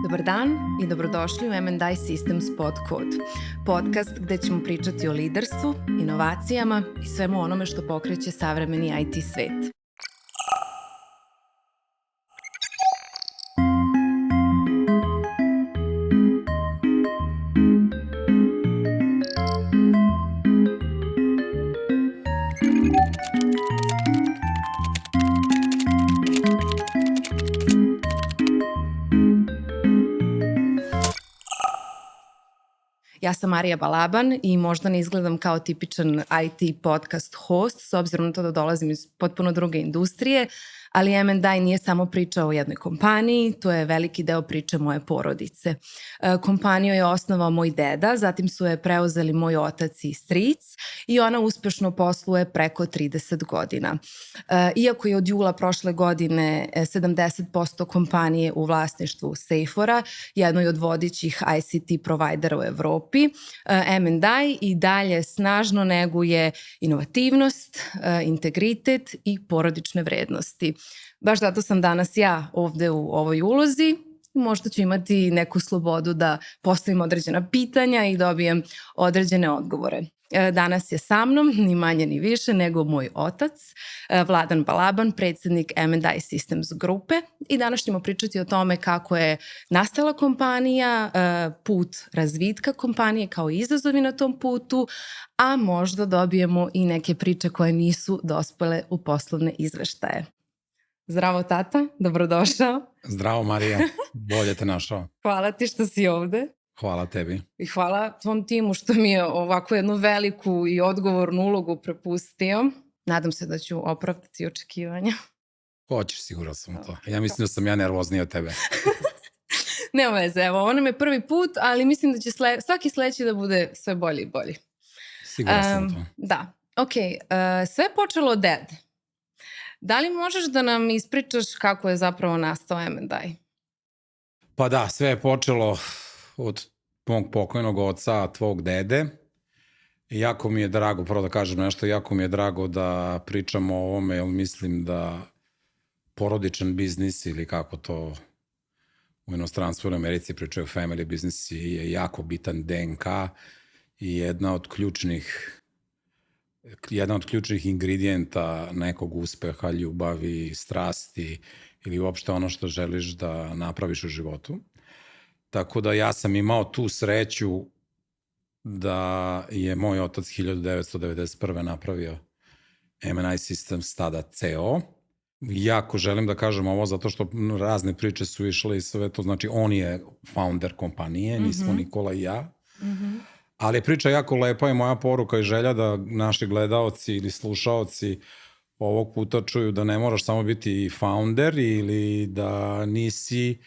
Dobar dan i dobrodošli u M&I Systems Podcast, podcast gde ćemo pričati o liderstvu, inovacijama i svemu onome što pokreće savremeni IT svet. Ja sam Marija Balaban i možda ne izgledam kao tipičan IT podcast host, s obzirom na to da dolazim iz potpuno druge industrije, ali M&I nije samo priča o jednoj kompaniji, to je veliki deo priče moje porodice. Kompaniju je osnovao moj deda, zatim su je preuzeli moj otac i stric i ona uspešno posluje preko 30 godina. Iako je od jula prošle godine 70% kompanije u vlasništvu Sejfora, jednoj od vodećih ICT provajdera u Evropi, M&I i dalje snažno neguje inovativnost, integritet i porodične vrednosti. Baš zato sam danas ja ovde u ovoj ulozi. Možda ću imati neku slobodu da postavim određena pitanja i dobijem određene odgovore. Danas je sa mnom, ni manje ni više, nego moj otac, Vladan Balaban, predsjednik M&I Systems grupe. I danas ćemo pričati o tome kako je nastala kompanija, put razvitka kompanije kao izazovi na tom putu, a možda dobijemo i neke priče koje nisu dospele u poslovne izveštaje. Zdravo tata, dobrodošao. Zdravo Marija, bolje te našao. Hvala ti što si ovde. Hvala tebi. I hvala tvom timu što mi je ovako jednu veliku i odgovornu ulogu prepustio. Nadam se da ću opravdati očekivanja. Hoćeš, siguran sam to. Ja mislim da sam ja nervozniji od tebe. Nema veze, evo, ovo nam je prvi put, ali mislim da će svaki sledeći da bude sve bolji i bolji. Siguran sam to. Da, okej. Sve je počelo od dede. Da li možeš da nam ispričaš kako je zapravo nastao M&I? Pa da, sve je počelo od mog pokojnog oca, tvog dede. I jako mi je drago, prvo da kažem nešto, jako mi je drago da pričamo o ovome, jer mislim da porodičan biznis ili kako to u inostranstvu u Americi pričaju family business je jako bitan DNK i jedna od ključnih ingredijenta nekog uspeha, ljubavi, strasti ili uopšte ono što želiš da napraviš u životu. Tako da ja sam imao tu sreću da je moj otac 1991. napravio M&I Systems, tada CO. Jako želim da kažem ovo zato što razne priče su išle i sve to, znači on je founder kompanije, nismo Nikola i ja. Ali priča jako lepa i moja poruka i želja da naši gledaoci ili slušaoci ovog puta čuju da ne moraš samo biti founder ili da nisi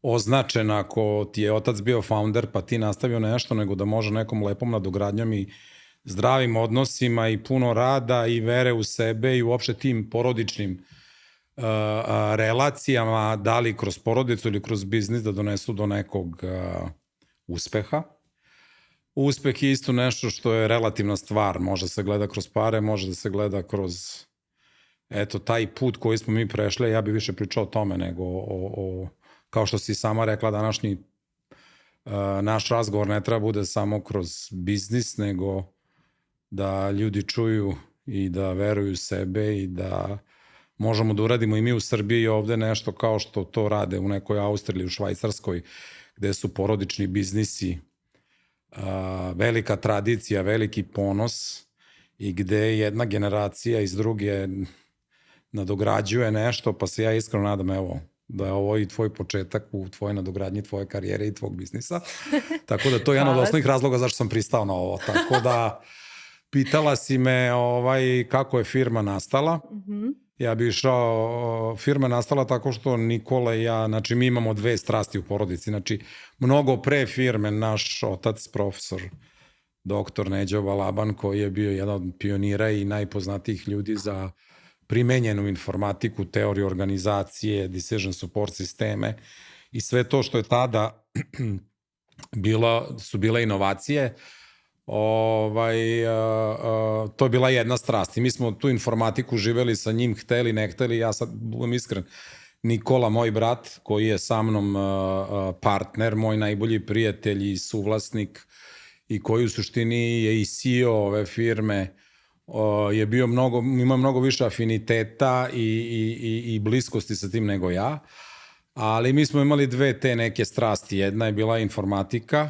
označen ako ti je otac bio founder pa ti nastavio nešto, nego da može nekom lepom nadogradnjom i zdravim odnosima i puno rada i vere u sebe i uopšte tim porodičnim relacijama, da li kroz porodicu ili kroz biznis, da donesu do nekog uspeha. Uspeh je isto nešto što je relativna stvar, može se gleda kroz pare, može da se gleda kroz taj put koji smo mi prešli. Ja bi više pričao o tome nego kao što si sama rekla, današnji naš razgovor ne treba bude samo kroz biznis, nego da ljudi čuju i da veruju sebe i da možemo da uradimo i mi u Srbiji ovde nešto kao što to rade u nekoj Austriji ili u Švajcarskoj, gde su porodični biznisi velika tradicija, veliki ponos i gde jedna generacija iz druge nadograđuje nešto, pa se ja iskreno nadam, evo, da je ovo i tvoj početak u tvojoj nadogradnji, tvoje karijere i tvog biznisa. Tako da to je jedan od osnovnih razloga zašto sam pristao na ovo. Tako da pitala si me kako je firma nastala. Ja bi išao, firma je nastala tako što Nikola i ja, znači mi imamo dve strasti u porodici, znači mnogo pre firme naš otac, profesor, doktor Neđo Balaban, koji je bio jedan od pionira i najpoznatijih ljudi za primenjenu informatiku, teoriju organizacije, decision support sisteme i sve to što je tada su bile inovacije, to je bila jedna strast i mi smo tu informatiku živeli sa njim, hteli, ne hteli, ja sad budem iskren, Nikola, moj brat, koji je sa mnom partner, moj najbolji prijatelj i suvlasnik i koji u suštini je i CEO ove firme, je bio ima mnogo više afiniteta i bliskosti sa tim nego ja. Ali mi smo imali dve te neke strasti. Jedna je bila informatika,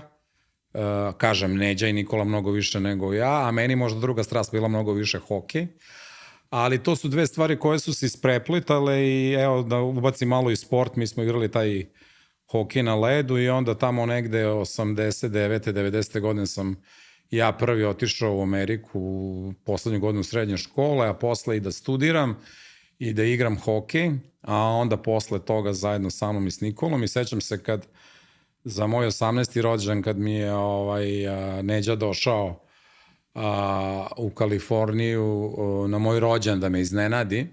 kažem, Neđa i Nikola mnogo više nego ja, a meni možda druga strast bila mnogo više hokej. Ali to su dve stvari koje su se ispreplitale i evo da ubacim malo i sport, mi smo igrali taj hokej na ledu i onda tamo negde 89. 90. godine sam ja prvi otišao u Ameriku u poslednju godinu srednje škole, a posle i da studiram i da igram hokej, a onda posle toga zajedno sa mnom i s Nikolom i sećam se kad za moj 18. rođendan kad mi je Neđa došao u Kaliforniju na moj rođendan da me iznenadi.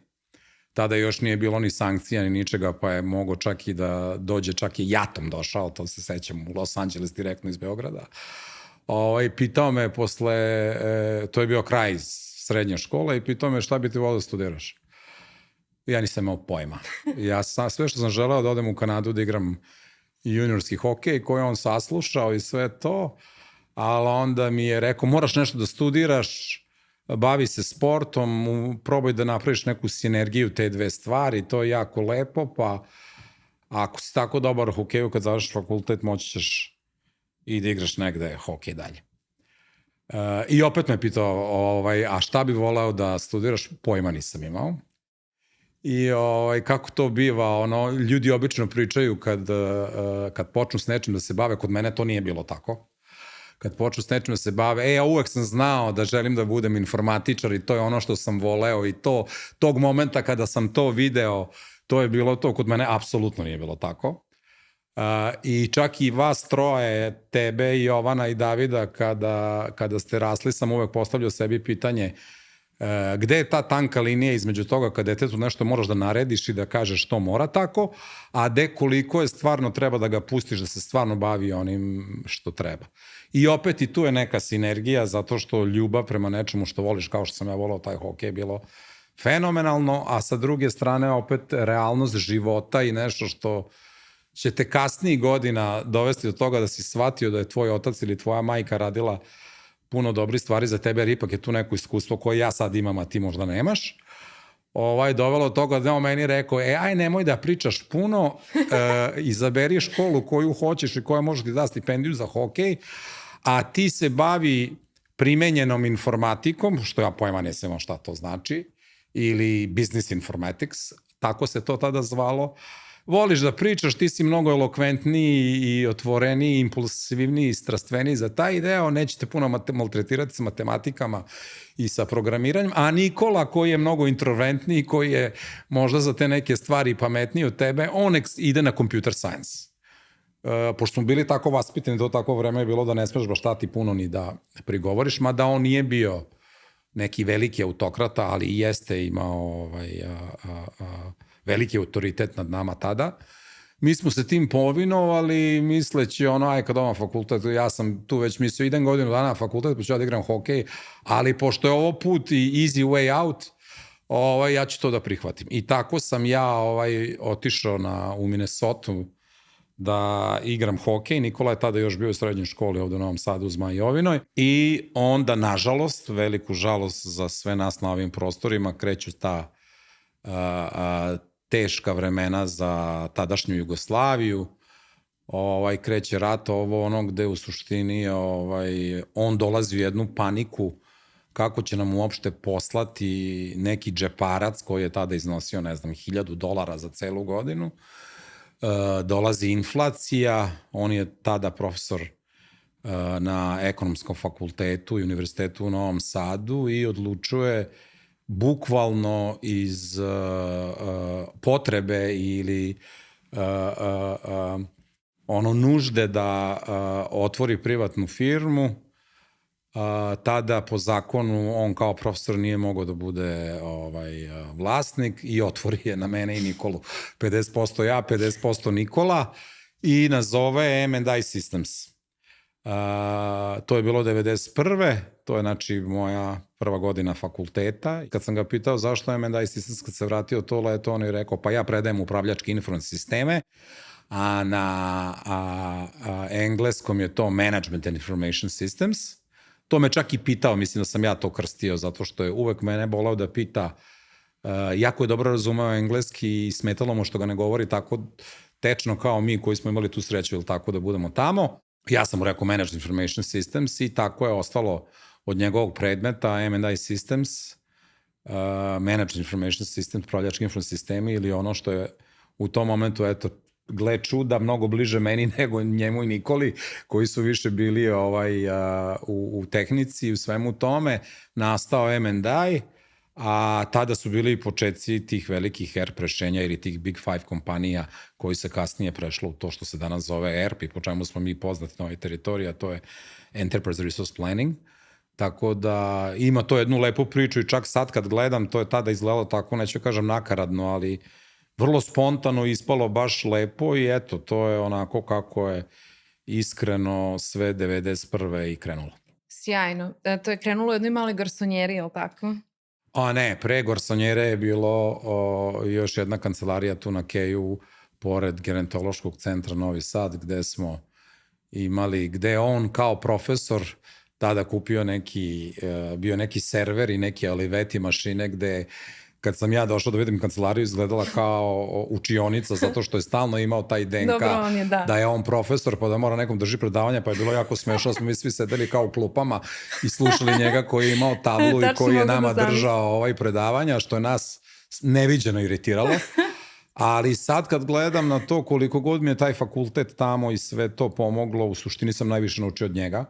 Tada još nije bilo ni sankcija ni ničega, pa je mogo čak i da dođe, čak i jatom došao, to se sećam, u Los Angeles direktno iz Beograda. Pitao me posle, to je bio kraj srednje škole, i pitao me šta bi ti volio da studiraš. Ja nisam imao pojma. Sve što sam želeo da odem u Kanadu da igram juniorski hokej, koji on saslušao i sve to, ali onda mi je rekao, moraš nešto da studiraš, bavi se sportom, probaj da napraviš neku sinergiju te dve stvari, to je jako lepo, pa ako si tako dobar u hokeju kad završiš fakultet, moći ćeš i da igraš negde hokej dalje. I opet me pitao, a šta bi voleo da studiraš, pojma nisam imao. I kako to biva, ljudi obično pričaju kad počnu s nečim da se bave, kod mene to nije bilo tako. Kad počnu s nečim da se bave, ja uvek sam znao da želim da budem informatičar i to je ono što sam voleo i tog momenta kada sam to video, to je bilo to, kod mene apsolutno nije bilo tako. I čak i vas troje, tebe, Jovana i Davida, kada ste rasli, sam uvek postavljao sebi pitanje gde je ta tanka linija između toga kad detetu nešto moraš da narediš i da kažeš što mora tako, a koliko je stvarno treba da ga pustiš da se stvarno bavi onim što treba. I opet i tu je neka sinergija, zato što ljubav prema nečemu što voliš, kao što sam ja volao taj hokej, bilo fenomenalno, a sa druge strane opet realnost života i nešto što će te kasnijih godina dovesti do toga da si shvatio da je tvoj otac ili tvoja majka radila puno dobrih stvari za tebe, jer ipak je tu neko iskustvo koje ja sad imam, a ti možda nemaš. Dovelo od toga da on meni rekao, aj nemoj da pričaš puno, izaberi školu koju hoćeš i koja može ti da stipendiju za hokej, a ti se bavi primenjenom informatikom, što ja pojma nisam šta to znači, ili business informatics, tako se to tada zvalo. Voliš da pričaš, ti si mnogo elokventniji i otvoreniji, impulsivniji, strastveniji za taj deo, nećete puno maltretirati sa matematikama i sa programiranjem, a Nikola koji je mnogo introventniji, koji je možda za te neke stvari pametniji od tebe, on ide na computer science. Pošto smo bili tako vaspitani, do tako vreme je bilo da ne smeš baš šta ti puno ni da prigovoriš, mada on nije bio neki veliki autokrata, ali i jeste imao veliki autoritet nad nama tada. Mi smo se tim povinovali, misleći kad odam fakultet, ja sam tu već mislio, idem godinu dana na fakultet, pa ću ja da igram hokej, ali pošto je ovo put i easy way out, ja ću to da prihvatim. I tako sam ja otišao u Minnesota da igram hokej. Nikola je tada još bio u srednjoj školi ovde u Novom Sadu u Zmajovinoj. I onda, nažalost, veliku žalost za sve nas na ovim prostorima, kreću ta teška vremena za tadašnju Jugoslaviju. Kreće rat, gde u suštini on dolazi u jednu paniku kako će nam uopšte poslati neki džeparac koji je tada iznosio, ne znam, $1000 za celu godinu. Dolazi inflacija, on je tada profesor na ekonomskom fakultetu i univerzitetu u Novom Sadu i odlučuje bukvalno iz potrebe ili nužde da otvori privatnu firmu. Tada po zakonu on kao profesor nije mogao da bude vlasnik i otvori je na mene i Nikolu. 50% ja, 50% Nikola i nazove M&I Systems. To je bilo 91. To je znači moja prva godina fakulteta. Kad sam ga pitao zašto je M&I Systems, kad se vratio to leto, on je rekao pa ja predajem upravljačke informacijske sisteme, a na engleskom je to Management and Information Systems. To me čak i pitao, mislim da sam ja to krstio, zato što je uvek mene volao da pita, jako je dobro razumeo engleski i smetalo mu što ga ne govori tako tečno kao mi koji smo imali tu sreću ili tako da budemo tamo. Ja sam mu rekao Managed Information Systems i tako je ostalo od njegovog predmeta M&I Systems, Managed Information Systems, upravljački informacijski sistemi ili ono što je u tom momentu, eto, gle čuda, mnogo bliže meni nego njemu i Nikoli, koji su više bili u tehnici i u svemu tome, nastao M&I, a tada su bili početci tih velikih ERP rešenja ili tih Big Five kompanija koji se kasnije prešlo u to što se danas zove ERP i po čemu smo mi poznati na ovoj teritoriji, a to je Enterprise Resource Planning. Tako da ima to jednu lepu priču i čak sad kad gledam, to je tada izgledalo tako, neću kažem nakaradno, ali vrlo spontano ispalo baš lepo i eto, to je onako kako je iskreno sve 91. i krenulo. Sjajno. To je krenulo u jednoj maloj garsonjeri, je li tako? A ne, pre garsonjere je bilo još jedna kancelarija tu na Keju, pored Gerontološkog centra Novi Sad, gde smo imali, gde on kao profesor tada kupio bio neki server i neke Olivetti mašine gde kad sam ja došao da vidim kancelariju izgledala kao učionica zato što je stalno imao taj DNK. Dobro, on je, da je on profesor pa da mora nekom drži predavanja pa je bilo jako smešno, smo mi svi sedeli kao u klupama i slušali njega koji je imao tablu i koji je nama držao predavanja, što je nas neviđeno iritiralo. Ali sad kad gledam na to koliko god mi je taj fakultet tamo i sve to pomoglo, u suštini sam najviše naučio od njega.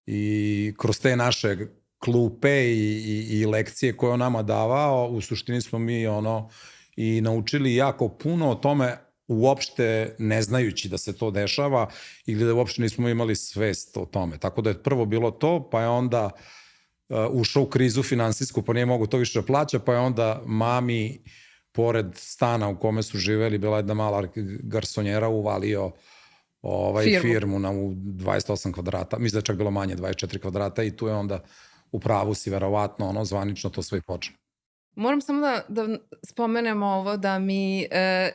I kroz te naše klupe i lekcije koje on nama davao, u suštini smo mi i naučili jako puno o tome, uopšte ne znajući da se to dešava ili da uopšte nismo imali svest o tome. Tako da je prvo bilo to, pa je onda ušao u krizu finansijsku, pa nije mogu to više da plaća, pa je onda mami pored stana u kome su živeli, bila jedna mala garsonjera, uvalio firmu na 28 kvadrata, mislim da je čak bilo manje, 24 kvadrata i tu je onda u pravu si verovatno, zvanično to sve i počne. Moram samo da spomenemo ovo, da mi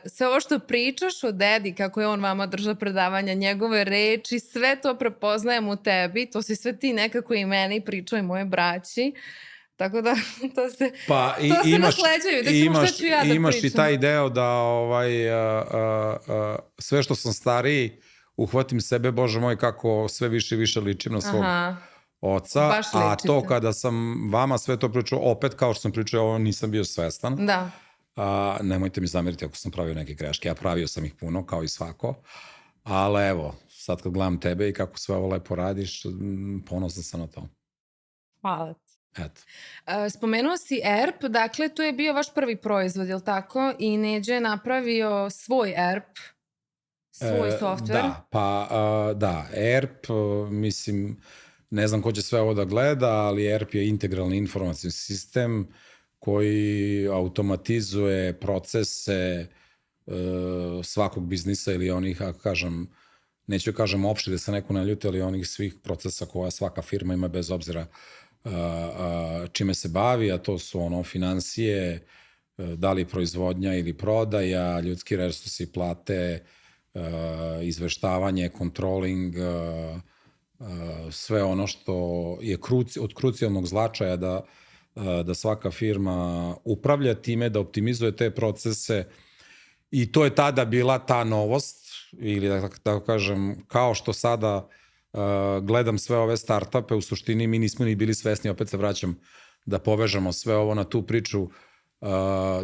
sve ovo što pričaš o dedi, kako je on vama držao predavanja, njegove reči, sve to prepoznajem u tebi, to si sve ti nekako i meni pričao i moje braći. Tako da to se nasleđaju. Da ćemo šta ću ja da pričam. Imaš i taj deo da sve što sam stariji uhvatim sebe, Bože moj, kako sve više i više ličim na svog oca. A to kada sam vama sve to pričao, opet kao što sam pričao, ovo nisam bio svestan. Da. Nemojte mi zameriti ako sam pravio neke greške. Ja pravio sam ih puno, kao i svako. Ali evo, sad kad gledam tebe i kako sve ovo lepo radiš, ponosan sam na to. Hvala ti. Eto. Spomenuo si ERP, dakle to je bio vaš prvi proizvod, je li tako? I Neđe je napravio svoj ERP, svoj softver. Da, ERP, mislim, ne znam ko će sve ovo da gleda, ali ERP je integralni informacijski sistem koji automatizuje procese svakog biznisa ili onih, neću kažem opšte da se neko ne ljuti, ali onih svih procesa koja svaka firma ima bez obzira čime se bavi, a to su finansije, da li proizvodnja ili prodaja, ljudski resursi, plate, izveštavanje, controlling, sve ono što je od krucijalnog značaja da svaka firma upravlja time, da optimizuje te procese i to je tada bila ta novost ili da kažem kao što sada gledam sve ove startupe, u suštini mi nismo ni bili svesni, opet se vraćam da povežemo sve ovo na tu priču,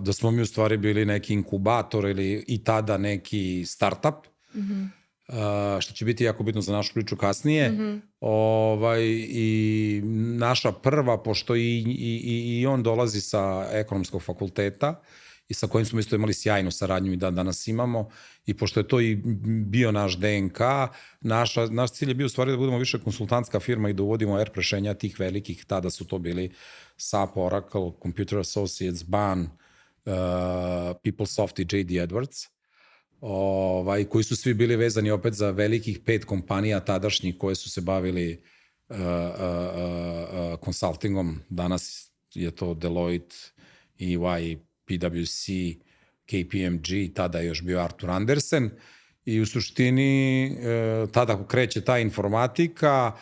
da smo mi u stvari bili neki inkubator ili i tada neki startup, što će biti jako bitno za našu priču kasnije. I naša prva, pošto i on dolazi sa ekonomskog fakulteta i sa kojim smo isto imali sjajnu saradnju i danas imamo, i pošto je to i bio naš DNK, naš cilj je bio u stvari da budemo više konsultantska firma i da uvodimo ERP rešenja tih velikih, tada su to bili SAP, Oracle, Computer Associates, BAN, PeopleSoft i JD Edwards. koji su svi bili vezani opet za velikih 5 kompanija tadašnjih koje su se bavili konsultingom. Danas je to Deloitte, EY, PwC, KPMG, tada je još bio Arthur Andersen i u suštini tada kreće ta informatika,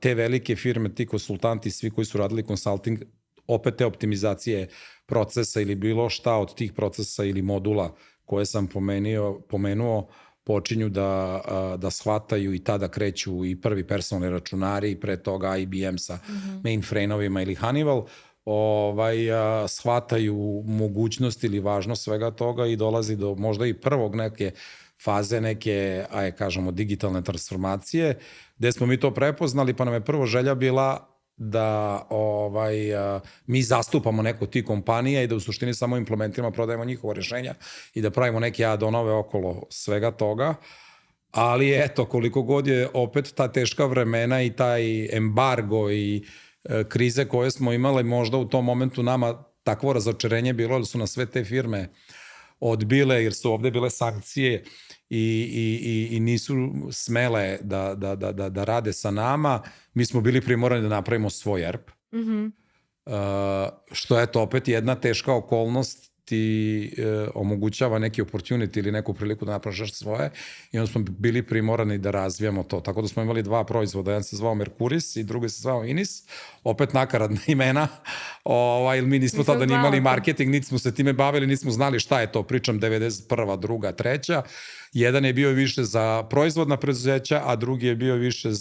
te velike firme, ti konsultanti, svi koji su radili konsulting, opet te optimizacije procesa ili bilo šta od tih procesa ili modula koje sam pomenuo, počinju da shvataju i tada kreću i prvi personalni računari, pre toga IBM sa mainframe-ovima ili Honeywell, shvataju mogućnost ili važnost svega toga i dolazi do možda i prvog neke faze, neke, kažemo, digitalne transformacije, gde smo mi to prepoznali, pa nam je prvo želja bila da mi zastupamo neko od tih kompanija i da u suštini samo implementiramo, prodajemo njihova rešenja i da pravimo neke add-onove okolo svega toga. Ali eto, koliko god je opet ta teška vremena i taj embargo i krize koje smo imali, možda u tom momentu nama takvo razočarenje bilo, jer su nas sve te firme odbile, jer su ovde bile sankcije i nisu smele da rade sa nama. Mi smo bili primorani da napravimo svoj ERP. Što je to opet jedna teška okolnost, ti omogućava neki opportunity ili neku priliku da napraviš nešto svoje i onda smo bili primorani da razvijamo to. Tako da smo imali 2 proizvoda, jedan se zvao Merkuris i drugi se zvao Inis, opet nakaradna imena, ili mi nismo tada ni imali marketing, niti smo se time bavili, nismo znali šta je to, pričam 91. 2. 3. Jedan je bio više za proizvodna preduzeća, a drugi je bio više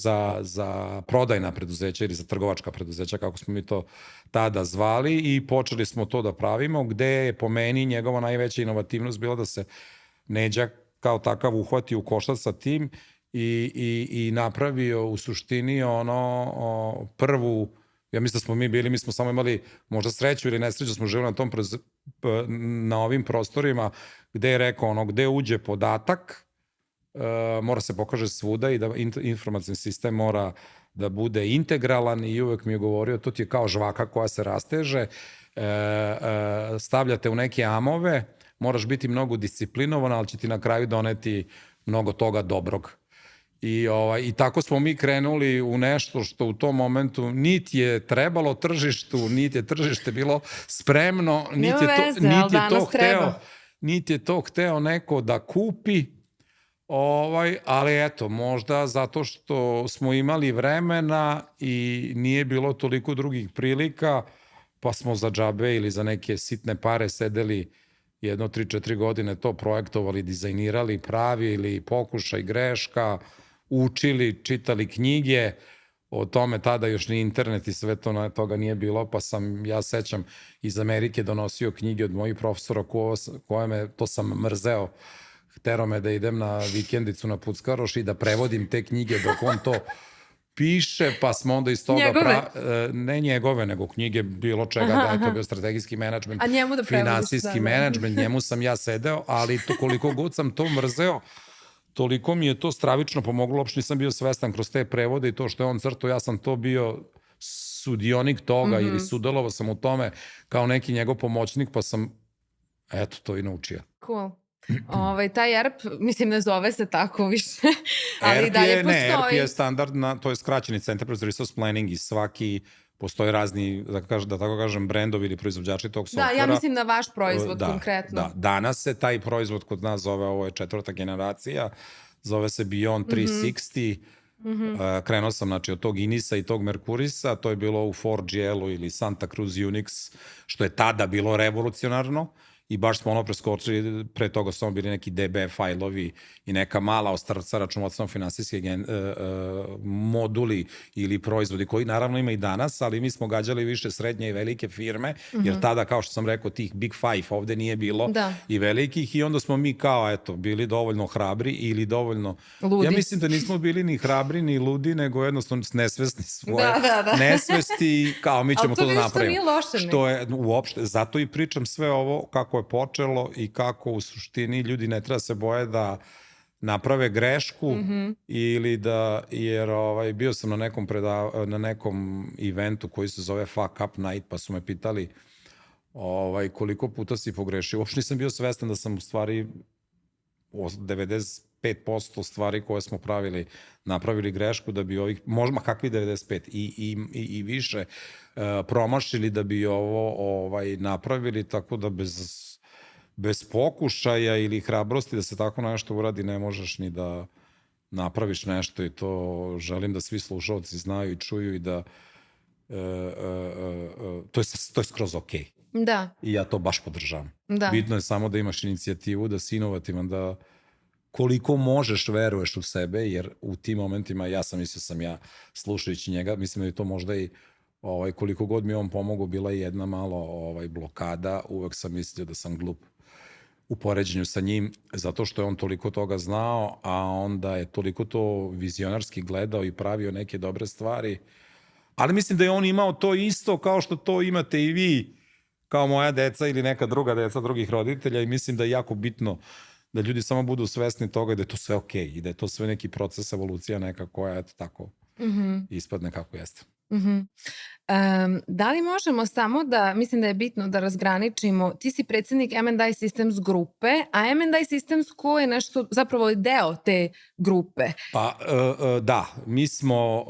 za prodajna preduzeća ili za trgovačka preduzeća, kako smo mi to tada zvali, i počeli smo to da pravimo, gde je po meni njegova najveća inovativnost bila da se Neđa kao takav uhvati u koštac sa tim i napravio u suštini prvu, ja mislim da smo mi smo samo imali možda sreću ili nesreću, smo živeli na ovim prostorima, gde je rekao gde uđe podatak, mora se pokaže svuda i da informacioni sistem mora da bude integralan i uvek mi je govorio, to ti je kao žvaka koja se rasteže, stavljate u neke amove, moraš biti mnogo disciplinovan, ali će ti na kraju doneti mnogo toga dobrog. I tako smo mi krenuli u nešto što u tom momentu niti je trebalo tržištu, niti je tržište bilo spremno, niti je to hteo neko da kupi, ali eto, možda zato što smo imali vremena i nije bilo toliko drugih prilika, pa smo za džabe ili za neke sitne pare sedeli 3-4 godine, to projektovali, dizajnirali, pravili, pokušaj, greška, učili, čitali knjige, o tome tada još ni internet i sve toga nije bilo, pa sam, ja sećam, iz Amerike donosio knjige od mojih profesora to sam mrzeo, htero me da idem na vikendicu na Puckaroš i da prevodim te knjige dok on to piše, pa smo onda iz toga... Ne njegove, nego knjige bilo čega, da je to bio strategijski menadžment, finansijski menadžment, njemu sam ja sedeo, ali koliko god sam to mrzeo, toliko mi je to stravično pomoglo, uopšte nisam bio svestan kroz te prevode i to što je on crtao, ja sam to bio sudionik toga ili sudelovao sam u tome kao neki njegov pomoćnik, pa sam, eto, to i naučio. Cool. Taj ERP, mislim, ne zove se tako više, ali i dalje postoji. Ne, ERP je standardna, to je skraćenica Enterprise Resource Planning i svaki, postoji razni, da tako kažem, brendovi ili proizvođači tog softvera. Da, ja mislim na vaš proizvod konkretno. Da, danas se taj proizvod kod nas zove, ovo je 4. generacija, zove se Beyond 360, krenuo sam od tog Inisa i tog Merkurisa, to je bilo u 4GL-u ili Santa Cruz Unix, što je tada bilo revolucionarno. I baš smo preskočili, pre toga su bili neki DB fajlovi i neka mala ostrvca računovodstveno-finansijske moduli ili proizvodi koji naravno ima i danas, ali mi smo gađali više srednje i velike firme, jer tada, kao što sam rekao, tih Big Five ovde nije bilo i velikih, i onda smo mi kao, eto, bili dovoljno hrabri ili dovoljno... Ludi. Ja mislim da nismo bili ni hrabri ni ludi, nego jednostavno nesvesni svoje. Nesvesti, kao mi ćemo to da napravimo. Što je uopšte, zato i pričam sve ovo kako je počelo i kako u suštini ljudi ne treba se boje da naprave grešku ili da, jer bio sam na nekom eventu koji se zove Fuck Up Night, pa su me pitali koliko puta si pogrešio. Uopšte nisam bio svestan da sam u stvari 95% stvari koje smo napravili grešku da bi ovih, možda kakvi 95 i više promašili da bi ovo napravili, tako da bez pokušaja ili hrabrosti da se tako nešto uradi ne možeš ni da napraviš nešto, i to želim da svi slušalci znaju i čuju, i da to je skroz okej. Da. I ja to baš podržavam. Da. Bitno je samo da imaš inicijativu, da si inovativan, da koliko možeš veruješ u sebe, jer u tim momentima ja slušajući njega, mislim da je to možda i koliko god mi on pomogao, bila je jedna malo blokada. Uvek sam mislio da sam glup u poređenju sa njim, zato što je on toliko toga znao, a onda je toliko to vizionarski gledao i pravio neke dobre stvari. Ali mislim da je on imao to isto kao što to imate i vi, kao moja deca ili neka druga deca drugih roditelja, i mislim da je jako bitno da ljudi samo budu svesni toga da je to sve okej i da je to sve neki proces, evolucija neka koja, eto tako, ispadne kako jeste. Da li možemo samo da, mislim da je bitno da razgraničimo, ti si predsjednik M&I Systems grupe, a M&I Systems ko je nešto, zapravo deo te grupe? Pa da, mi smo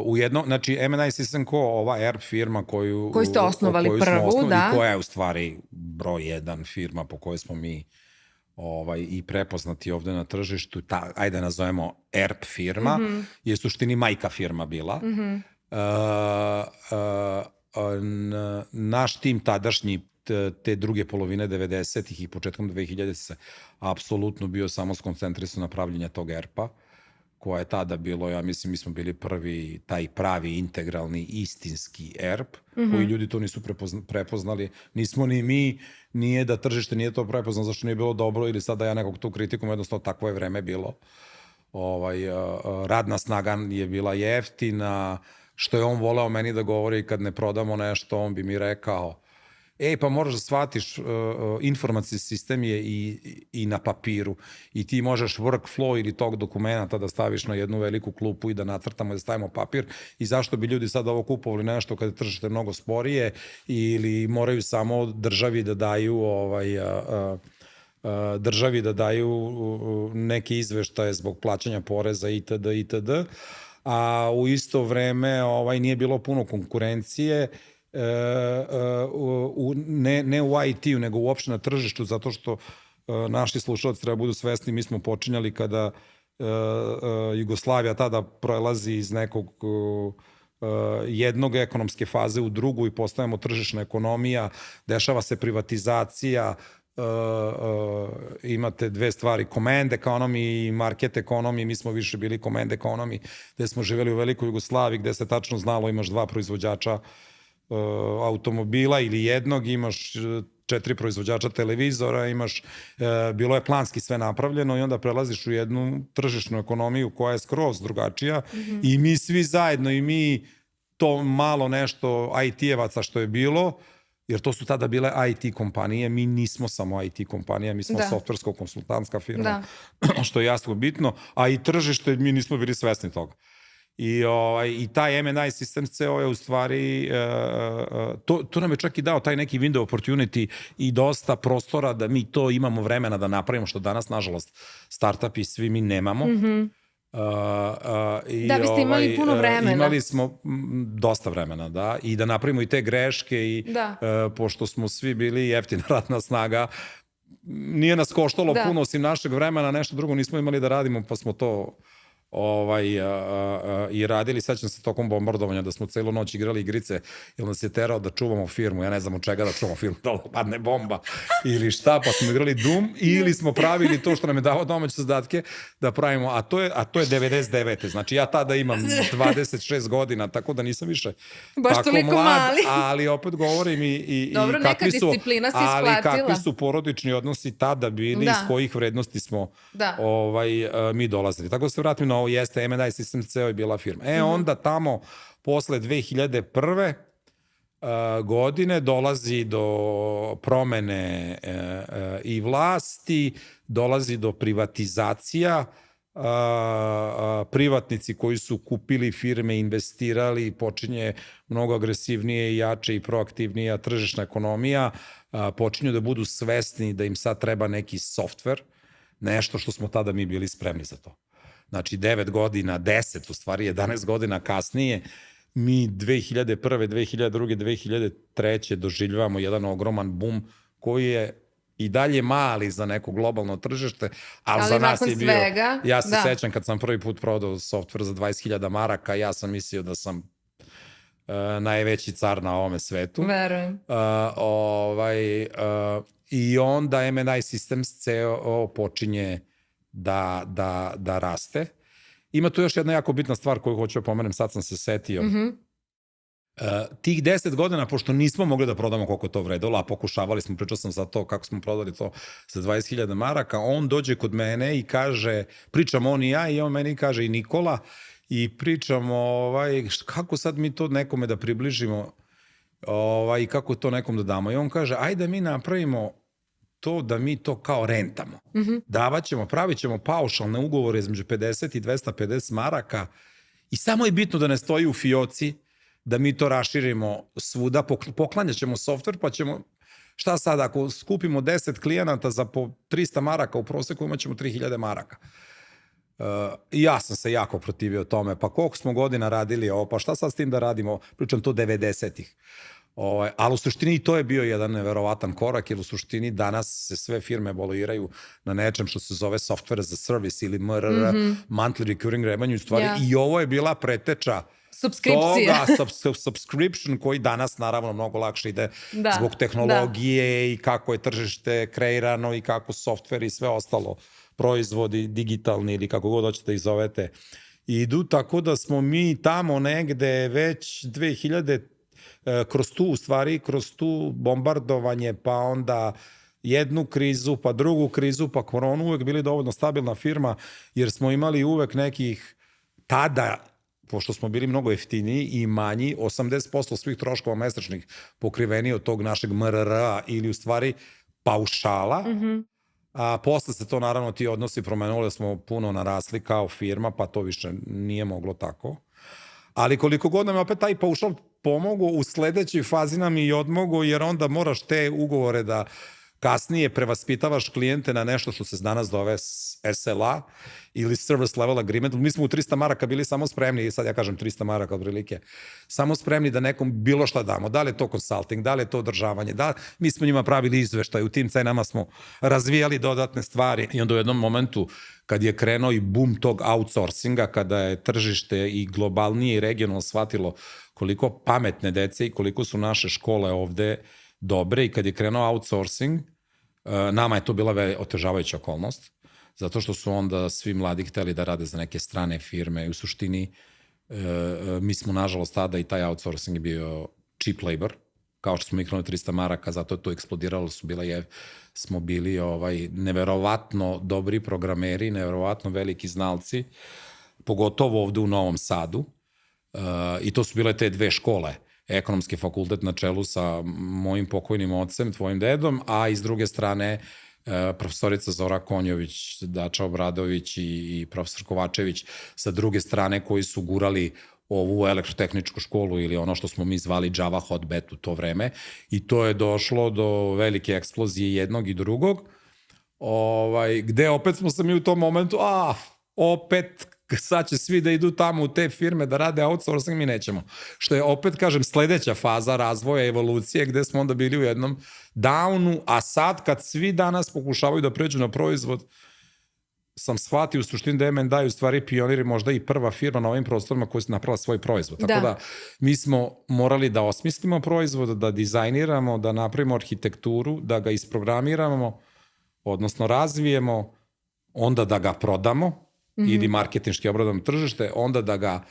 u jedno, znači M&I Systems ko, ova ERP firma koju ste osnovali prvu, da. I koja je u stvari broj 1 firma po kojoj smo mi i prepoznati ovde na tržištu, ajde nazovemo ERP firma, je u suštini majka firma bila. Naš tim tadašnji, te druge polovine 90-ih i početkom 2000 se apsolutno bio samo skoncentrisan na pravljenje tog ERP-a, koja je tada bilo, ja mislim, mi smo bili prvi, taj pravi, integralni, istinski ERP, koji ljudi to nisu prepoznali. Nismo ni mi, nije da tržište nije to prepoznalo, zašto nije bilo dobro, ili sada ja nekog tu kritikum, jednostavno takvo je vreme bilo. Radna snaga je bila jeftina, što je on voleo meni da govori, kad ne prodamo nešto, on bi mi rekao, pa moraš da shvatiš, informacijski sistem je i na papiru, i ti možeš workflow ili tog dokumenta da staviš na jednu veliku klupu i da nacrtamo i da stavimo papir, i zašto bi ljudi sad ovo kupovali nešto kada je tržište mnogo sporije, ili moraju samo državi da daju neke izveštaje zbog plaćanja poreza itd. A u isto vreme nije bilo puno konkurencije, ne u IT-u, nego uopšte na tržištu, zato što naši slušalci treba budu svesni, mi smo počinjali kada Jugoslavija tada prelazi iz nekog jednog ekonomske faze u drugu i postajemo tržišna ekonomija, dešava se privatizacija, imate dve stvari, command economy i market economy. Mi smo više bili command economy, gde smo živeli u velikoj Jugoslaviji, gde se tačno znalo imaš 2 proizvođača automobila ili jednog, imaš 4 proizvođača televizora, bilo je planski sve napravljeno, i onda prelaziš u jednu tržišnu ekonomiju koja je skroz drugačija, i mi svi zajedno, i mi to malo nešto IT-evaca što je bilo, jer to su tada bile IT kompanije, mi nismo samo IT kompanija, mi smo softversko-konsultantska firma, što je jasno bitno, a i tržište, mi nismo bili svesni toga. I taj M&I Systems ceo je u stvari, to nam je čak i dao taj neki window opportunity i dosta prostora da mi to imamo vremena da napravimo, što danas, nažalost, startupi svi mi nemamo. Da, vi ste imali puno vremena. Imali smo dosta vremena, da, i da napravimo i te greške, i pošto smo svi bili jeftina radna snaga, nije nas koštalo puno osim našeg vremena, nešto drugo nismo imali da radimo, pa smo to i radili. Sećam se tokom bombardovanja da smo celu noć igrali igrice, jer nas je terao da čuvamo firmu, ja ne znam od čega da čuvamo firmu, da padne bomba ili šta, pa smo igrali Doom, ili smo pravili to što nam je dao domaće zadatke da pravimo, a to je 99. Znači ja tada imam 26 godina, tako da nisam više baš tako mlad, ali opet govorim i dobro, neka disciplina si isplatila. Ali kakvi su porodični odnosi tada bili, iz kojih vrednosti smo mi dolazili. Tako da se vratim na ovo, jeste M&I Systems ceo je bila firma. Onda tamo posle 2001. godine dolazi do promene i vlasti, dolazi do privatizacija, privatnici koji su kupili firme, investirali, počinje mnogo agresivnije, jače i proaktivnija tržišna ekonomija, počinju da budu svesni da im sad treba neki softver, nešto što smo tada mi bili spremni za to. Znači 9 godina, 10 u stvari, 11 godina kasnije, mi 2001. 2002. 2003. doživljavamo jedan ogroman boom koji je i dalje mali za neko globalno tržište, ali za nas je bio... Svega, ja se sećam kad sam prvi put prodao software za 20.000 maraka, ja sam mislio da sam najveći car na ovome svetu. Verujem. I onda M&I Systems ceo počinje da raste. Ima tu još jedna jako bitna stvar koju hoću da pomenem, sad sam se setio. Tih 10 godina, pošto nismo mogli da prodamo koliko to vredilo, a pokušavali smo, pričao sam za to kako smo prodali to za 20.000 maraka, on dođe kod mene i kaže, pričam on i ja, i on meni kaže i Nikola, i pričamo kako sad mi to nekome da približimo i kako to nekom da damo. I on kaže, ajde mi napravimo to da mi to kao rentamo. Davaćemo, pravit ćemo paušalne ugovore između 50 i 250 maraka i samo je bitno da ne stoji u fioci, da mi to raširimo svuda, poklanjat ćemo softver, pa ćemo, šta sad, ako skupimo 10 klijenata za po 300 maraka u proseku, imat ćemo 3000 maraka. Ja sam se jako protivio tome, pa koliko smo godina radili ovo, pa šta sad s tim da radimo, pričam to 90-ih. Ali u suštini to je bio jedan neverovatan korak, jer u suštini danas se sve firme evoluiraju na nečem što se zove software as a service ili MRR, monthly recurring revenue, u stvari i ovo je bila preteča toga, subscription koji danas naravno mnogo lakše ide zbog tehnologije i kako je tržište kreirano i kako software i sve ostalo, proizvodi digitalni ili kako god hoćete ih zovete, idu, tako da smo mi tamo negde već 2000 kroz tu bombardovanje, pa onda jednu krizu, pa drugu krizu, pa koronu, uvek bili dovoljno stabilna firma, jer smo imali uvek nekih tada, pošto smo bili mnogo jeftiniji i manji, 80% svih troškova mesečnih pokriveni od tog našeg MRR-a ili u stvari paušala, a posle se to naravno ti odnosi promenilo, da smo puno narasli kao firma, pa to više nije moglo tako. Ali koliko god nam je opet taj paušal pomogao, u sledećoj fazi nam i odmogao, jer onda moraš te ugovore da kasnije prevaspitavaš klijente na nešto što se danas zove SLA ili Service Level Agreement. Mi smo u 300 maraka bili samo spremni, sad ja kažem 300 maraka od prilike, samo spremni da nekom bilo šta damo. Da li je to consulting, da li je to održavanje, mi smo njima pravili izveštaj, u tim cenama smo razvijali dodatne stvari. I onda u jednom momentu kad je krenuo i boom tog outsourcinga, kada je tržište i globalnije i regionalno shvatilo koliko pametne dece i koliko su naše škole ovde dobre, i kad je krenuo outsourcing, nama je to bila otežavajuća okolnost, zato što su onda svi mladi hteli da rade za neke strane firme i u suštini mi smo nažalost tada i taj outsourcing je bio cheap labor, kao što smo mi krenuli 300 maraka, zato je to eksplodiralo, smo bili neverovatno dobri programeri, neverovatno veliki znalci, pogotovo ovde u Novom Sadu, i to su bile te dve škole, ekonomski fakultet na čelu sa mojim pokojnim ocem, tvojim dedom, a iz druge strane profesorica Zora Konjović, Dača Obradović i profesor Kovačević sa druge strane, koji su gurali ovu elektrotehničku školu ili ono što smo mi zvali Java Hotbed u to vreme, i to je došlo do velike eksplozije jednog i drugog, gde opet smo se mi u tom momentu, opet sad će svi da idu tamo u te firme da rade outsourcing, mi nećemo. Što je opet, kažem, sledeća faza razvoja, evolucije, gde smo onda bili u jednom downu, a sad kad svi danas pokušavaju da pređu na proizvod, sam shvatio u suštini da M&I u stvari pionir, možda i prva firma na ovim prostorima koja je napravila svoj proizvod. Tako da mi smo morali da osmislimo proizvod, da dizajniramo, da napravimo arhitekturu, da ga isprogramiramo, odnosno razvijemo, onda da ga prodamo, ili marketinški obradamo tržište, onda da ga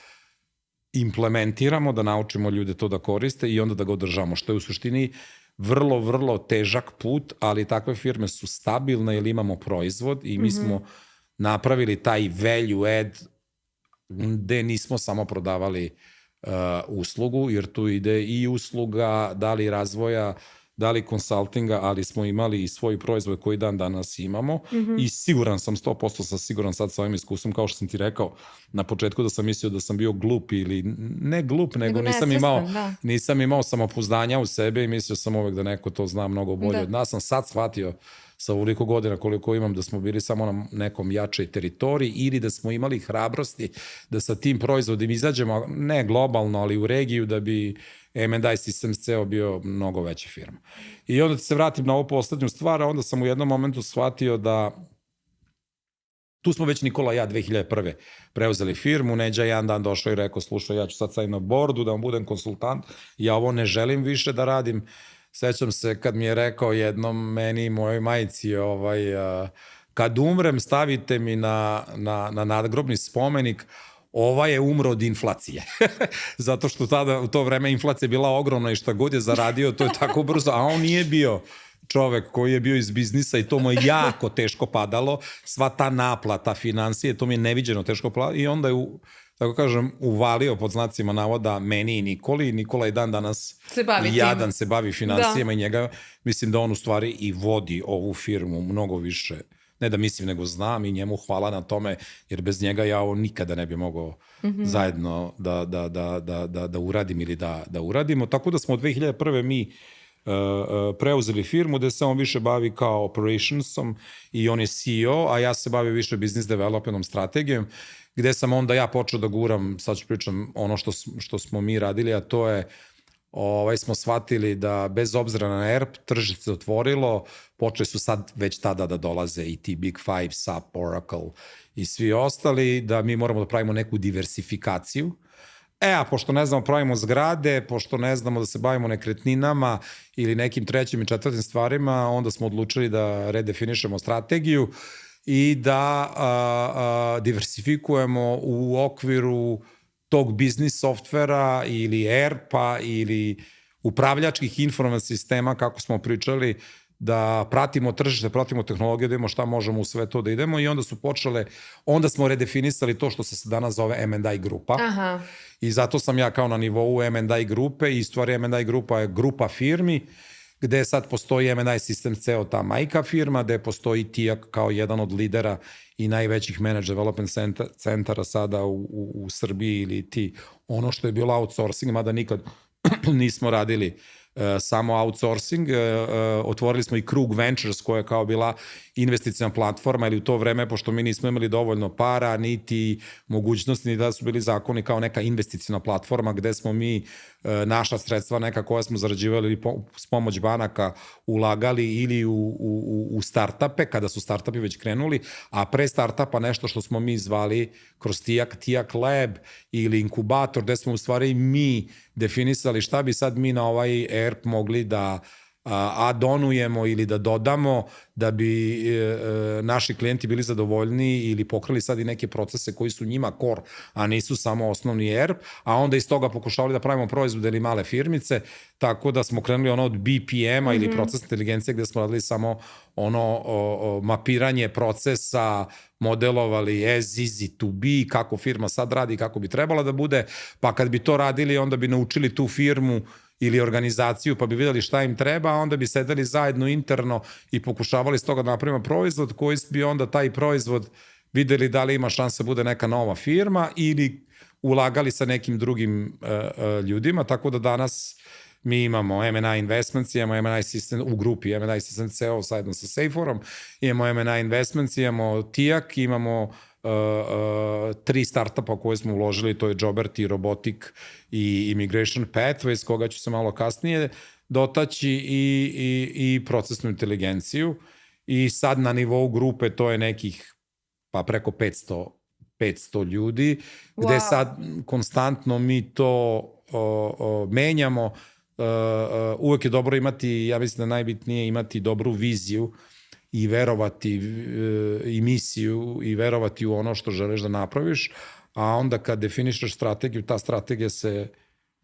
implementiramo, da naučimo ljude to da koriste i onda da ga održamo, što je u suštini vrlo, vrlo težak put, ali takve firme su stabilne jer imamo proizvod i mi smo napravili taj value add gde nismo samo prodavali uslugu, jer tu ide i usluga, da li razvoja, da li konsultinga, ali smo imali i svoj proizvod koji dan danas imamo i siguran sam, 100% siguran sad sa ovim iskustvom, kao što sam ti rekao na početku, da sam mislio da sam bio glup ili ne glup, nego nisam imao samopouzdanja u sebe i mislio sam uvek da neko to zna mnogo bolje od nas. Sam sad shvatio sa ovoliko godina koliko imam, da smo bili samo na nekom jačoj teritoriji ili da smo imali hrabrosti da sa tim proizvodima izađemo, ne globalno, ali u regiju, da bi M&I Systems ceo bio mnogo veća firma. I onda se vratim na ovu poslednju stvar, a onda sam u jednom momentu shvatio da tu smo već Nikola i ja 2001. preuzeli firmu, Neđa jedan dan došao i rekao, slušaj, ja ću sad staviti na bordu da vam budem konsultant, ja ovo ne želim više da radim. Sećam se kad mi je rekao jednom meni i mojoj majici, kad umrem stavite mi na nadgrobni spomenik, je umro od inflacije. Zato što tada u to vreme inflacija je bila ogromna i šta god je zaradio, to je tako brzo, a on nije bio čovek koji je bio iz biznisa i to mu je jako teško padalo, sva ta naplata, financije, to mi je neviđeno teško padalo i onda je, tako kažem, uvalio pod znacima navoda meni i Nikoli. Nikola i dan danas jadan se bavi financijama i njega, mislim da on u stvari i vodi ovu firmu mnogo više, ne da mislim nego znam i njemu hvala na tome, jer bez njega ja ovo nikada ne bi mogao zajedno da uradim ili da uradimo. Tako da smo od 2001. mi preuzeli firmu gde se on više bavi kao operationsom i on je CEO, a ja se bavim više business developmentom, strategijom, gde sam onda ja počeo da guram, sad ću pričam ono što smo mi radili, a to je smo shvatili da bez obzira na ERP, tržište se otvorilo, počeli su sad već tada da dolaze i ti Big Five, SAP, Oracle i svi ostali, da mi moramo da pravimo neku diversifikaciju. A pošto ne znamo pravimo zgrade, pošto ne znamo da se bavimo nekretninama ili nekim trećim i četvrtim stvarima, onda smo odlučili da redefinišemo strategiju i da diversifikujemo u okviru tog biznis softvera ili ERP-a ili upravljačkih informacijskih sistema, kako smo pričali, da pratimo tržište, pratimo tehnologiju, da imamo šta možemo u sve to da idemo i onda su počele, onda smo redefinisali to što se danas zove M&I grupa. Aha. I zato sam ja kao na nivou M&I grupe i stvari M&I grupa je grupa firmi gde sad postoji M&I Systems ceo ta majka firma, gde postoji TIAK kao jedan od lidera i najvećih managed development centara sada u Srbiji ili ti ono što je bilo outsourcing, mada nikad nismo radili samo outsourcing. Otvorili smo i Krug Ventures koja je kao bila investicijna platforma, ili u to vreme, pošto mi nismo imali dovoljno para, niti mogućnosti, ni da su bili zakoni kao neka investicijna platforma gde smo mi naša sredstva neka koja smo zarađivali ili s pomoć banaka ulagali ili u startupe, kada su startupi već krenuli, a pre startupa nešto što smo mi zvali kroz TIAK Lab ili inkubator, gde smo u stvari mi definisali šta bi sad mi na ovaj ERP mogli da adonujemo ili da dodamo da bi naši klijenti bili zadovoljni ili pokrili sad i neke procese koji su njima core, a nisu samo osnovni ERP, a onda iz toga pokušavali da pravimo proizvode ili male firmice, tako da smo krenuli ono od BPM-a ili proces inteligencije gde smo radili samo mapiranje procesa, modelovali as easy to be, kako firma sad radi, kako bi trebala da bude, pa kad bi to radili onda bi naučili tu firmu ili organizaciju, pa bi videli šta im treba, a onda bi sedeli zajedno interno i pokušavali s toga da napravimo proizvod koji bi onda taj proizvod videli da li ima šanse da bude neka nova firma ili ulagali sa nekim drugim ljudima, tako da danas mi imamo M&I Investments, imamo M&I Systems u grupi, M&I Systems CEO zajedno sa Seiforom, imamo M&I Investments, imamo TIAK, imamo 3 startupa koje smo uložili, to je Joberti, Robotic i Immigration Pathways, koga ću se malo kasnije dotaći, i procesnu inteligenciju. I sad na nivou grupe to je nekih pa preko 500 ljudi, gde sad konstantno mi to menjamo. Uvek je dobro imati, ja mislim da najbitnije imati dobru viziju i verovati i misiju i verovati u ono što želiš da napraviš, a onda kad definišeš strategiju, ta strategija se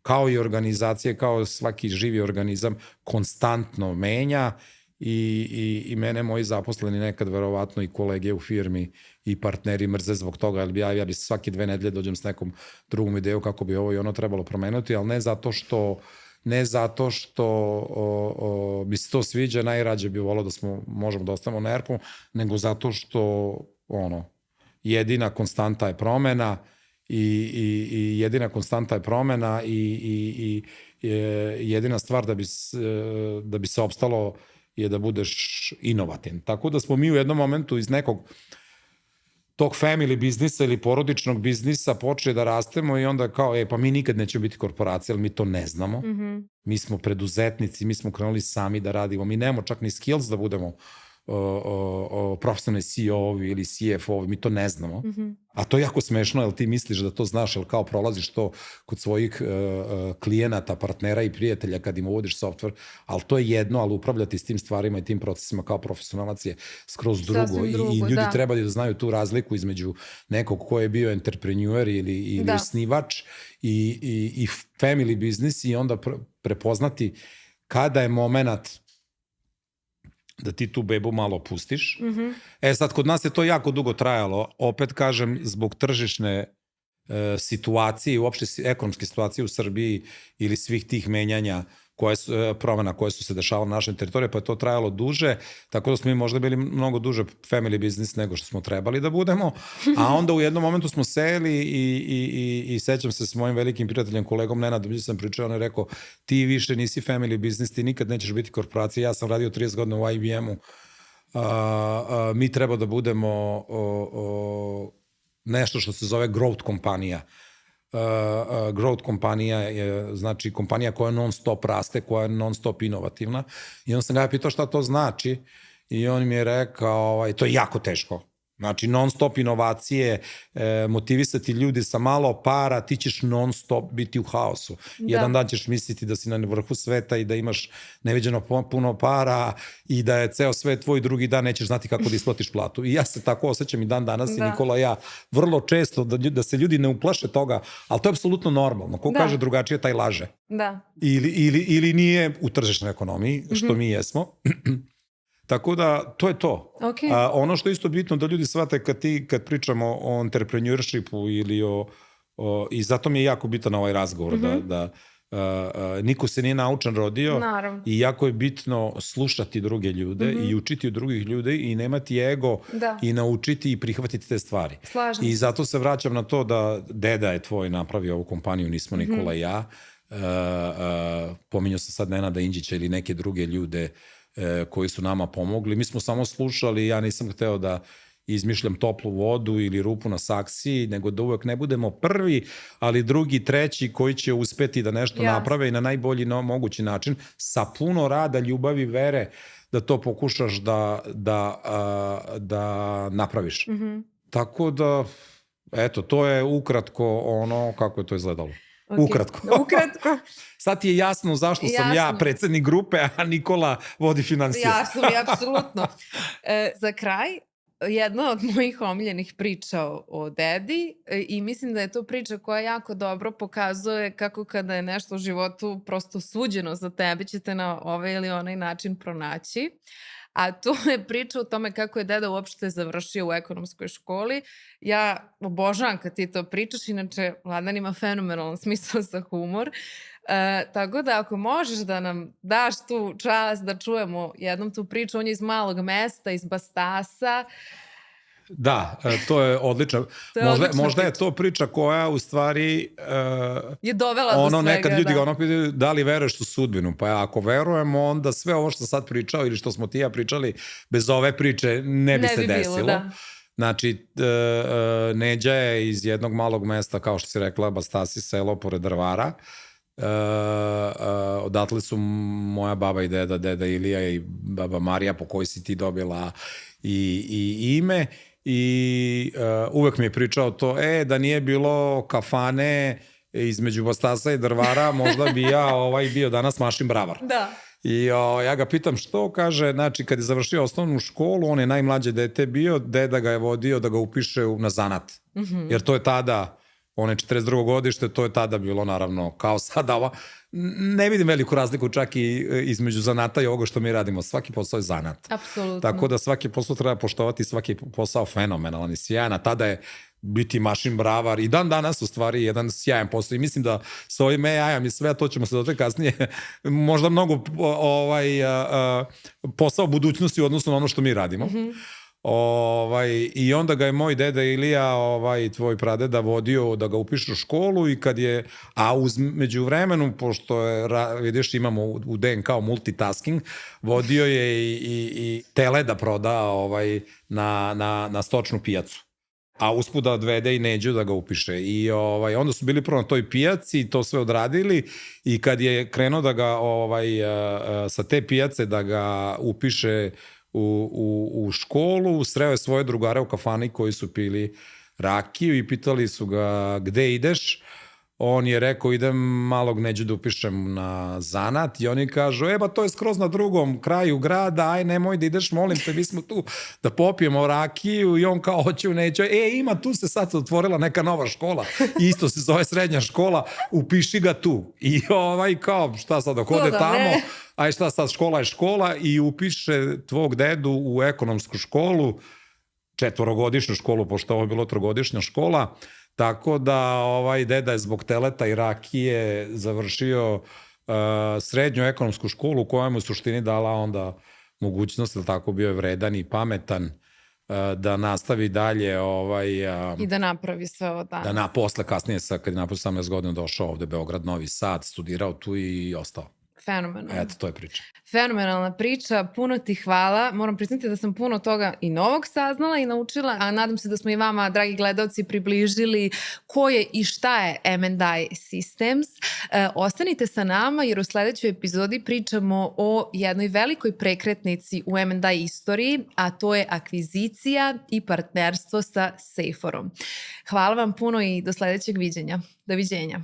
kao i organizacije, kao svaki živi organizam konstantno menja i mene moji zaposleni nekad verovatno i kolege u firmi i partneri mrze zbog toga, ali ja bi svake 2 nedelje dođem s nekom drugom ideju kako bi ovo i ono trebalo promenuti, ali ne zato što mi se to sviđa, najrađe bi volao da možemo da ostavimo na ERP-u, nego zato što jedina konstanta je promena i jedina konstanta je promena i jedina stvar da bi se opstalo je da budeš inovativan. Tako da smo mi u jednom momentu iz nekog tog family biznisa ili porodičnog biznisa počeli da rastemo i onda kao, pa mi nikad nećemo biti korporacija, ali mi to ne znamo. Mi smo preduzetnici, mi smo krenuli sami da radimo, mi nemamo čak ni skills da budemo profesionalni CEO-ovi ili CFO-ovi, mi to ne znamo. A to je jako smešno, jer ti misliš da to znaš, jer kao prolaziš to kod svojih klijenata, partnera i prijatelja kad im uvodiš software, ali to je jedno, ali upravljati s tim stvarima i tim procesima kao profesionalac je skroz drugo. I ljudi trebaju da znaju tu razliku između nekog ko je bio entrepreneur ili osnivač i family business i onda prepoznati kada je moment da ti tu bebu malo pustiš. Sad, kod nas je to jako dugo trajalo. Opet kažem, zbog tržišne situacije i uopšte ekonomske situacije u Srbiji ili svih tih menjanja promena koje su se dešavale na našem teritoriju, pa je to trajalo duže, tako da smo mi možda bili mnogo duže family business nego što smo trebali da budemo, a onda u jednom momentu smo seli i sećam se s mojim velikim prijateljem, kolegom Nenadom, sam pričao, on je rekao, ti više nisi family business, ti nikad nećeš biti korporacija, ja sam radio 30 godina u IBM-u, mi treba da budemo nešto što se zove growth kompanija. Growth kompanija je, znači, kompanija koja non stop raste, koja je non stop inovativna. I onda sam ga pitao šta to znači i on mi je rekao, to je jako teško. Znači, non stop inovacije, motivisati ljudi sa malo para, ti ćeš non stop biti u haosu. Jedan dan ćeš misliti da si na vrhu sveta i da imaš neviđeno puno para i da je ceo svet tvoj, drugi dan nećeš znati kako da isplatiš platu. I ja se tako osjećam i dan danas i Nikola i ja vrlo često da se ljudi ne uplaše toga, ali to je apsolutno normalno. Ko kaže drugačije, taj laže. Ili nije u tržišnoj ekonomiji, što mi jesmo. Tako da, to je to. Ono što je isto bitno da ljudi shvate kad pričamo o entrepreneurshipu ili i zato mi je jako bitan ovaj razgovor, da niko se nije naučan rodio i jako je bitno slušati druge ljude i učiti od drugih ljudi i nemati ego i naučiti i prihvatiti te stvari. I zato se vraćam na to da deda je tvoj napravio ovu kompaniju, nismo Nikola i ja. Pominjao sam sad Nenada Inđića ili neke druge ljude koji su nama pomogli. Mi smo samo slušali, ja nisam hteo da izmišljam toplu vodu ili rupu na saksiji, nego da uvek ne budemo prvi, ali drugi, treći koji će uspeti da nešto naprave i na najbolji mogući način, sa puno rada, ljubavi, vere, da to pokušaš da napraviš. Tako da, eto, to je ukratko ono kako je to izgledalo. Ukratko. Sad ti je jasno zašto sam ja predsednik grupe, a Nikola vodi finansije. Jasno mi, apsolutno. Za kraj, jedna od mojih omiljenih priča o dedi i mislim da je to priča koja jako dobro pokazuje kako kada je nešto u životu prosto suđeno za tebe, ćete na ovaj ili onaj način pronaći. A to je priča o tome kako je deda uopšte završio u ekonomskoj školi. Ja obožavam kad ti to pričaš, inače Vladan ima fenomenalan smisao za humor. Tako da ako možeš da nam daš tu čast da čujemo jednom tu priču, on je iz malog mesta, iz Bastasa. Da, to je odlično. Možda je to priča koja u stvari je dovela do svega. Nekad ljudi ga pitaju da li veruješ u sudbinu. Pa ako verujemo, onda sve ovo što sad pričao ili što smo ti ja pričali, bez ove priče ne bi se desilo. Znači, Neđa je iz jednog malog mesta, kao što si rekla, Bastasi, selo pored Drvara. Odatle su moja baba i deda Ilija i baba Marija, po kojoj si ti dobila i ime. I uvek mi je pričao to, da nije bilo kafane između Bastasa i Drvara, možda bi ja bio danas Mašin Bravar. I ja ga pitam što, kaže, znači kad je završio osnovnu školu, on je najmlađe dete bio, deda ga je vodio da ga upiše na zanat. Jer to je tada, on je 42. godište, to je tada bilo naravno kao sada. Ne vidim veliku razliku čak i između zanata i ovoga što mi radimo. Svaki posao je zanat. Apsolutno. Tako da svaki posao treba poštovati, svaki posao fenomenalan i sjajan, a tada je biti Mašin Bravar i dan danas u stvari jedan sjajan posao i mislim da sa ovim AI-am i sve, to ćemo se doći kasnije, možda mnogo posao budućnosti u odnosu na ono što mi radimo. I onda ga je moj deda Ilija, tvoj pradeda, vodio da ga upiše u školu i kad je, a među vremenu, pošto je, vidiš, imamo u DNK multitasking, vodio je i tele da proda na stočnu pijacu. A usput da odvede i Neđu da ga upiše. I onda su bili prvo na toj pijaci i to sve odradili i kad je krenuo da ga sa te pijace da ga upiše u školu, sreo je svoje drugare u kafani koji su pili rakiju i pitali su ga gde ideš. On je rekao idem malog Neđu da upišem na zanat i oni kažu to je skroz na drugom kraju grada, aj nemoj da ideš, molim te, mi smo tu da popijemo rakiju i on kao hoće u Neđu, ima tu se sad otvorila neka nova škola, isto se zove srednja škola, upiši ga tu. I kao šta sad dok ode tamo, aj šta sad, škola je škola i upiše tvog dedu u ekonomsku školu, 4-godišnju školu, pošto ovo je bilo 3-godišnja škola. Tako da deda je zbog teleta i rakije završio srednju ekonomsku školu u kojoj mu u suštini dala onda mogućnost, ili tako, bio je vredan i pametan da nastavi dalje. I da napravi sve ovo danas. Posle, kasnije, kad je napravio 18 godina, došao ovde Beograd, Novi Sad, studirao tu i ostao. Fenomenalno. Eto, to je priča. Fenomenalna priča, puno ti hvala. Moram priznati da sam puno toga i novog saznala i naučila, a nadam se da smo i vama, dragi gledalci, približili ko je i šta je M&I Systems. Ostanite sa nama jer u sledećoj epizodi pričamo o jednoj velikoj prekretnici u M&I istoriji, a to je akvizicija i partnerstvo sa Seiforom. Hvala vam puno i do sledećeg viđenja. Doviđenja.